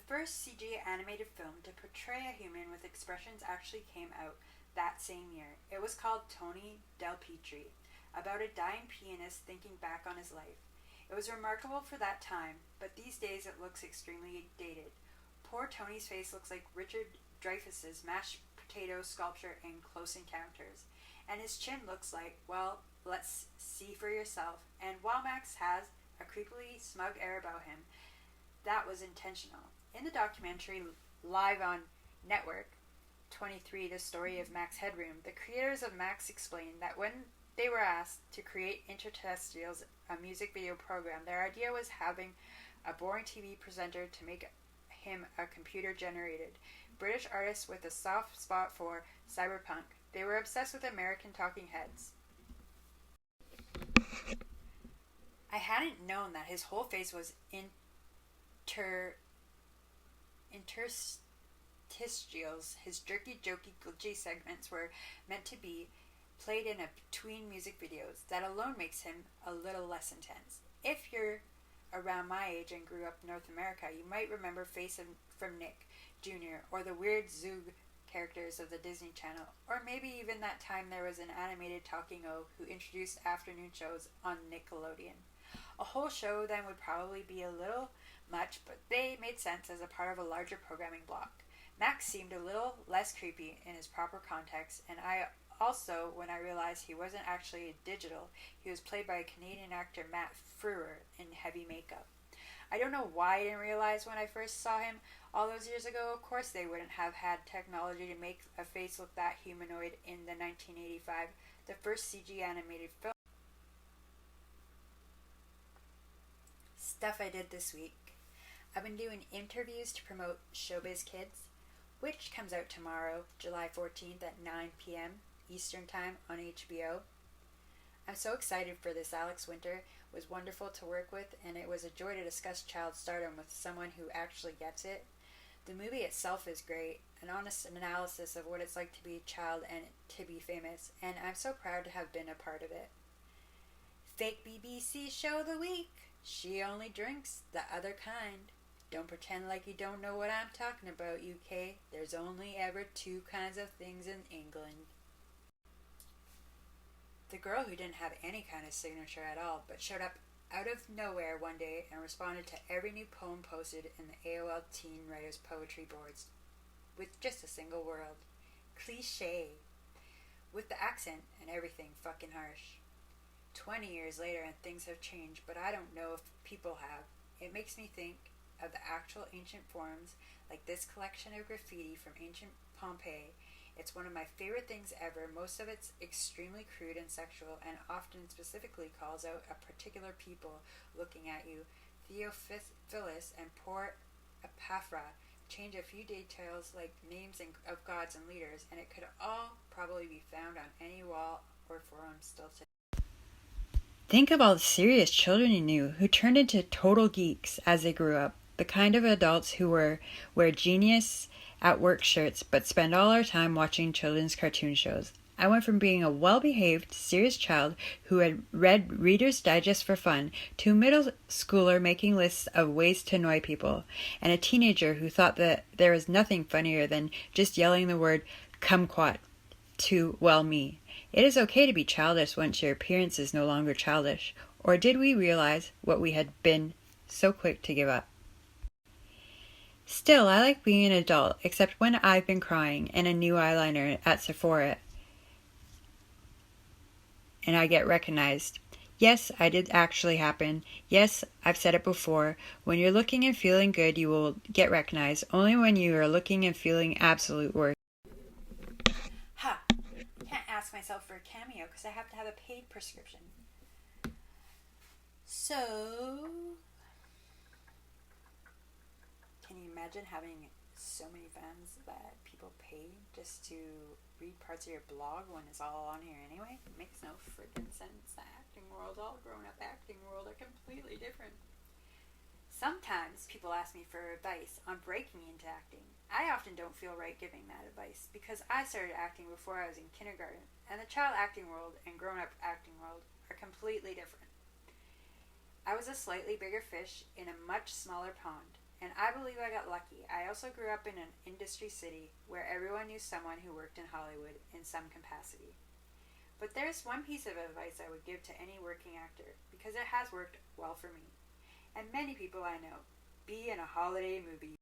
first CG animated film to portray a human with expressions actually came out that same year. It was called Tony Del Petri, about a dying pianist thinking back on his life. It was remarkable for that time, but these days it looks extremely dated. Poor Tony's face looks like Richard Dreyfuss's mashed potato sculpture in Close Encounters, and his chin looks like, well, let's see for yourself. And while Max has a creepily smug air about him, that was intentional. In the documentary live on Network 23, The Story of Max Headroom, the creators of Max explained that when they were asked to create Interterrestrials, a music video program, their idea was having a boring TV presenter to make him a computer-generated British artist with a soft spot for cyberpunk. They were obsessed with American talking heads. I hadn't known that his whole face was interstitials. His jerky, jokey, glitchy segments were meant to be played in between music videos. That alone makes him a little less intense. If you're around my age and grew up in North America, you might remember Face from Nick Jr. or the weird Zoog characters of the Disney Channel, or maybe even that time there was an animated talking O who introduced afternoon shows on Nickelodeon. A whole show then would probably be a little much, but they made sense as a part of a larger programming block. Max seemed a little less creepy in his proper context, and I also, when I realized he wasn't actually digital, he was played by a Canadian actor, Matt Frewer, in heavy makeup. I don't know why I didn't realize when I first saw him all those years ago. Of course they wouldn't have had technology to make a face look that humanoid in the 1985, the first CG animated film. Stuff I did this week. I've been doing interviews to promote Showbiz Kids, which comes out tomorrow, July 14th at 9 p.m. Eastern Time on HBO. I'm so excited for this. Alex Winter was wonderful to work with, and it was a joy to discuss child stardom with someone who actually gets it. The movie itself is great, an honest analysis of what it's like to be a child and to be famous, and I'm so proud to have been a part of it. Fake BBC show of the week. She only drinks the other kind. Don't pretend like you don't know what I'm talking about, UK. There's only ever two kinds of things in England. The girl who didn't have any kind of signature at all, but showed up out of nowhere one day and responded to every new poem posted in the AOL Teen Writers Poetry Boards with just a single word. Cliché. With the accent and everything fucking harsh. 20 years later and things have changed, but I don't know if people have. It makes me think of the actual ancient forms, like this collection of graffiti from ancient Pompeii. It's one of my favorite things ever. Most of it's extremely crude and sexual, and often specifically calls out a particular people looking at you. Theophilus and poor Epaphra change a few details like names of gods and leaders, and it could all probably be found on any wall or forum still today. Think of all the serious children you knew who turned into total geeks as they grew up. The kind of adults who wear genius at work shirts but spend all our time watching children's cartoon shows. I went from being a well-behaved, serious child who had read Reader's Digest for fun to a middle schooler making lists of ways to annoy people, and a teenager who thought that there was nothing funnier than just yelling the word kumquat to, well, me. It is okay to be childish once your appearance is no longer childish. Or did we realize what we had been so quick to give up? Still, I like being an adult, except when I've been crying and a new eyeliner at Sephora and I get recognized. Yes, I did actually happen. Yes, I've said it before. When you're looking and feeling good, you will get recognized. Only when you are looking and feeling absolute worst. Ha! I can't ask myself for a cameo because I have to have a paid prescription. So, can you imagine having so many fans that people pay just to read parts of your blog when it's all on here anyway? It makes no freaking sense. The acting world, all grown-up acting world, are completely different. Sometimes people ask me for advice on breaking into acting. I often don't feel right giving that advice because I started acting before I was in kindergarten, and the child acting world and grown-up acting world are completely different. I was a slightly bigger fish in a much smaller pond. And I believe I got lucky. I also grew up in an industry city where everyone knew someone who worked in Hollywood in some capacity. But there's one piece of advice I would give to any working actor, because it has worked well for me. And many people I know. Be in a holiday movie